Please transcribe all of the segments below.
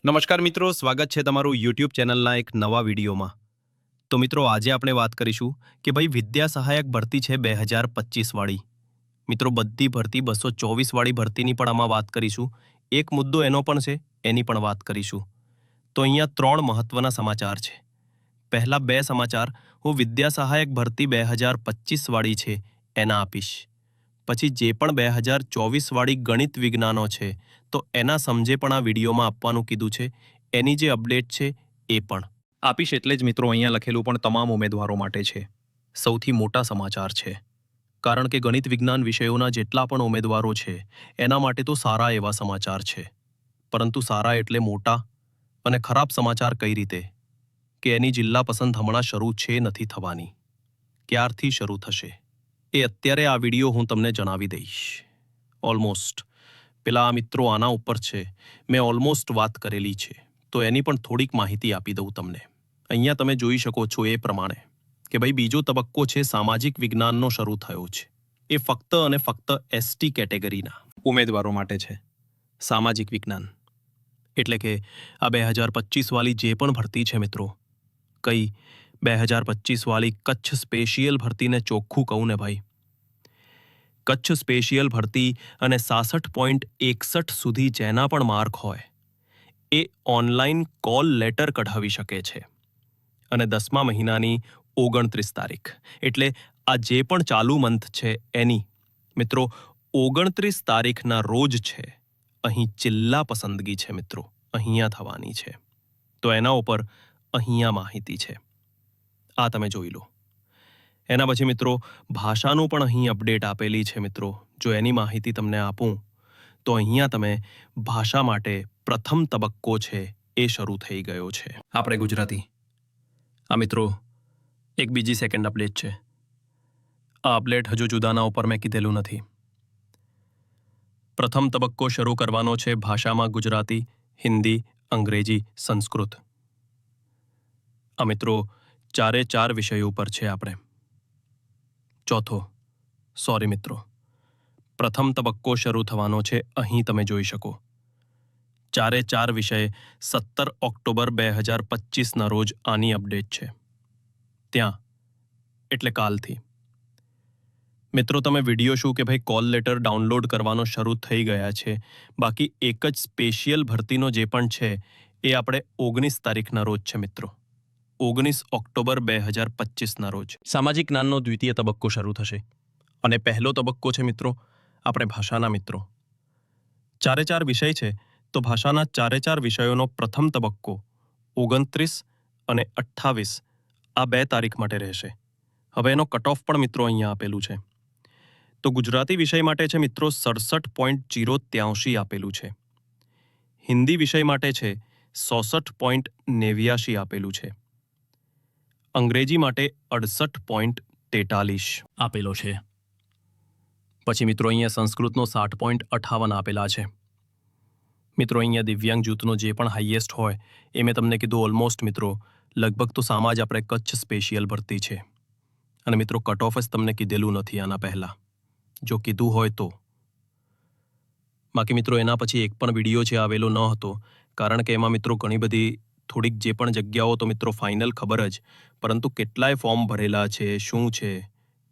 નમસ્કાર મિત્રો, સ્વાગત છે તમારું યુટ્યુબ ચેનલના એક નવા વિડીયોમાં. તો મિત્રો, આજે આપણે વાત કરીશું કે ભાઈ વિદ્યા સહાયક ભરતી છે 2025 વાળી. મિત્રો, બધી ભરતી 224 વાળી ભરતીની પણ આમાં વાત કરીશું. એક મુદ્દો એનો પણ છે, એની પણ વાત કરીશું. તો અહીંયા 3 મહત્વના સમાચાર છે. પહેલા 2 સમાચાર હું વિદ્યા સહાયક ભરતી 2025 વાળી છે એના આપીશ. પછી જે પણ 2024 વાળી ગણિત વિજ્ઞાનો છે તો એના સમજે પણ આ વિડીયોમાં આપવાનું કીધું છે. એની જે અપડેટ છે એ પણ આપીશ. એટલે જ મિત્રો અહીંયા લખેલું પણ તમામ ઉમેદવારો માટે છે. સૌથી મોટા સમાચાર છે, કારણ કે ગણિત વિજ્ઞાન વિષયોના જેટલા પણ ઉમેદવારો છે એના માટે તો સારા એવા સમાચાર છે. પરંતુ સારા એટલે મોટા અને ખરાબ સમાચાર કઈ રીતે કે એની જિલ્લા પસંદ હમણાં શરૂ છે નથી થવાની. ક્યારથી શરૂ થશે એ અત્યારે આ વિડીયો હું તમને જણાવી દઈશ. ઓલમોસ્ટ પેલા મિત્રો આના ઉપર છે, મેં ઓલમોસ્ટ વાત કરેલી છે, તો એની પણ થોડીક માહિતી આપી દઉં તમને. અહીંયા તમે જોઈ શકો છો એ પ્રમાણે કે ભાઈ બીજો તબક્કો છે સામાજિક વિજ્ઞાનનો શરૂ થયો છે. એ ફક્ત અને ફક્ત એસટી કેટેગરીના ઉમેદવારો માટે છે. સામાજિક વિજ્ઞાન એટલે કે આ 2025 વાળી જે પણ ભરતી છે મિત્રો, કઈ 2025 વાળી કચ્છ સ્પેશિયલ ભરતીને ચોખ્ખું કહું ને ભાઈ, કચ્છ સ્પેશિયલ ભરતી અને 66.61 સુધી જેના પણ માર્ક હોય એ ઓનલાઈન કોલ લેટર કઢાવી શકે છે. અને 10મા મહિનાની 29 તારીખ એટલે આ જે પણ ચાલુ મંથ છે એની મિત્રો 29 તારીખના રોજ છે અહીં જિલ્લા પસંદગી છે મિત્રો, અહીંયા થવાની છે. તો એના ઉપર અહીંયા માહિતી છે, આ તમે જોઈ લો. એના પછી મિત્રો ભાષાનું પણ અહીં અપડેટ આપેલી છે મિત્રો. જો એની માહિતી તમને આપું તો અહીંયા તમે ભાષા માટે પ્રથમ તબક્કો છે એ શરૂ થઈ ગયો છે. આપણે ગુજરાતી. આ મિત્રો એક બીજી સેકન્ડ અપડેટ છે. આ અપડેટ હજુ જુદાના ઉપર મેં કીધેલું નથી. પ્રથમ તબક્કો શરૂ કરવાનો છે ભાષામાં ગુજરાતી, હિન્દી, અંગ્રેજી, સંસ્કૃત. આ મિત્રો 4 વિષયો ઉપર છે. આપણે સોરી મિત્રો, પ્રથમ તબક્કો શરૂ થવાનો છે અહીં તમે જોઈ શકો. 4 વિષય 17 ઓક્ટોબર 2025ના રોજ આની અપડેટ છે ત્યાં, એટલે કાલથી. મિત્રો તમે વિડીયો શું કે ભાઈ કોલ લેટર ડાઉનલોડ કરવાનો શરૂ થઈ ગયા છે. બાકી એક જ સ્પેશિયલ ભરતીનો જે પણ છે એ આપણે 19 તારીખના રોજ છે મિત્રો, 19 ઓક્ટોબર 2025ના રોજ સામાજિક જ્ઞાનનો દ્વિતીય તબક્કો શરૂ થશે. અને પહેલો તબક્કો છે મિત્રો આપણે ભાષાના મિત્રો. 4 વિષય છે તો ભાષાના 4 વિષયોનો પ્રથમ તબક્કો 29 અને 28 આ 2 તારીખ માટે રહેશે. હવે એનો કટ ઓફ પણ મિત્રો અહીંયા આપેલું છે. તો ગુજરાતી વિષય માટે છે મિત્રો 67.083 આપેલું છે. હિન્દી વિષય માટે છે 66.89 આપેલું છે. અંગ્રેજી માટે 68.43 આપેલો છે. પછી મિત્રો અહીંયા સંસ્કૃતનો 60.58 આપેલા છે. મિત્રો અહીંયા દિવ્યાંગ જૂથનો જે પણ હાઈએસ્ટ હોય એ મેં તમને કીધું ઓલમોસ્ટ મિત્રો લગભગ તો સામા જ આપણે કચ્છ સ્પેશિયલ ભરતી છે. અને મિત્રો કટ ઓફ જ તમને કીધેલું નથી આના પહેલાં, જો કીધું હોય તો. બાકી મિત્રો એના પછી એક પણ વિડીયો છે આવેલો ન હતો, કારણ કે એમાં મિત્રો ઘણી બધી થોડીક જે પણ જગ્યાઓ તો મિત્રો ફાઇનલ ખબર જ, પરંતુ કેટલાય ફોર્મ ભરેલા છે, શું છે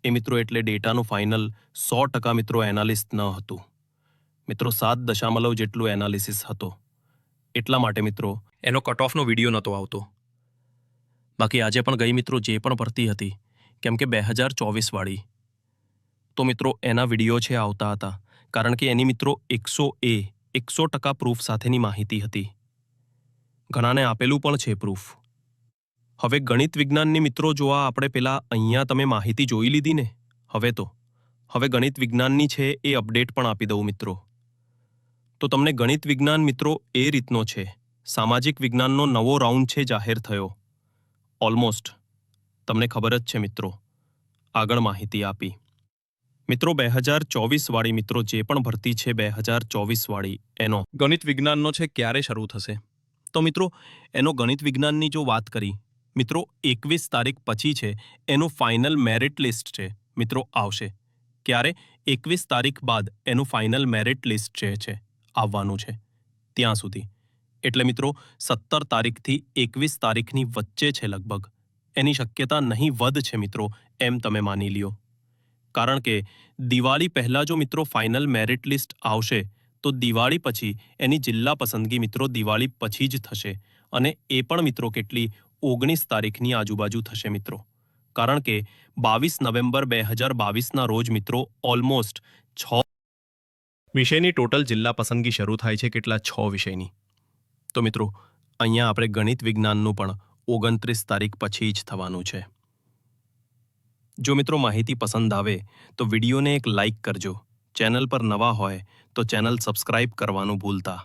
એ મિત્રો એટલે ડેટાનું ફાઇનલ 100% મિત્રો એનાલિસ્ટ ન હતું. મિત્રો 7 જેટલું એનાલિસિસ હતો, એટલા માટે મિત્રો એનો કટ ઓફનો વિડીયો નહોતો આવતો. બાકી આજે પણ ગઈ મિત્રો જે પણ ભરતી હતી, કેમ કે 2024 વાળી, તો મિત્રો એના વિડીયો છે આવતા હતા, કારણ કે એની મિત્રો 100% પ્રૂફ સાથેની માહિતી હતી. ઘણાને આપેલું પણ છે પ્રૂફ. હવે ગણિત વિજ્ઞાનની મિત્રો જો આપણે પેલા અહીંયા તમે માહિતી જોઈ લીધી ને, હવે ગણિત વિજ્ઞાનની છે એ અપડેટ પણ આપી દઉં મિત્રો. તો તમને ગણિત વિજ્ઞાન મિત્રો એ રીતનો છે, સામાજિક વિજ્ઞાનનો નવો રાઉન્ડ છે જાહેર થયો. ઓલમોસ્ટ તમને ખબર જ છે મિત્રો, આગળ માહિતી આપી. મિત્રો 2024 વાળી મિત્રો જે પણ ભરતી છે 2024 વાળી એનો ગણિત વિજ્ઞાનનો છે ક્યારે શરૂ થશે? તો મિત્રો એનો ગણિત વિજ્ઞાનની જો વાત કરી મિત્રો 21 તારીખ પછી છે એનું ફાઇનલ મેરિટ લિસ્ટ છે મિત્રો આવશે. ક્યારે? 21 તારીખ બાદ એનું ફાઇનલ મેરિટ લિસ્ટ છે આવવાનું છે. ત્યાં સુધી એટલે મિત્રો 17 તારીખથી 21 તારીખની વચ્ચે છે લગભગ. એની શક્યતા નહીં વધ છે મિત્રો, એમ તમે માની લ્યો. કારણ કે દિવાળી પહેલા જો મિત્રો ફાઇનલ મેરિટ લિસ્ટ આવશે તો દિવાળી પછી એની જિલ્લા પસંદગી મિત્રો દિવાળી પછી જ થશે, અને એ પણ મિત્રો કેટલી 19 તારીખની આજુબાજુ થશે મિત્રો. કારણ કે 22 નવેમ્બર 2022ના રોજ મિત્રો ઓલમોસ્ટ 6 વિષયની ટોટલ જિલ્લા પસંદગી શરૂ થાય છે. કેટલા? 6 વિષયની. તો મિત્રો અહીંયા આપણે ગણિત વિજ્ઞાનનું પણ 29 તારીખ પછી જ થવાનું છે. જો મિત્રો માહિતી પસંદ આવે તો વિડીયોને એક લાઇક કરજો. ચેનલ પર નવા હોય તો ચેનલ સબસ્ક્રાઇબ કરવાનું ભૂલતા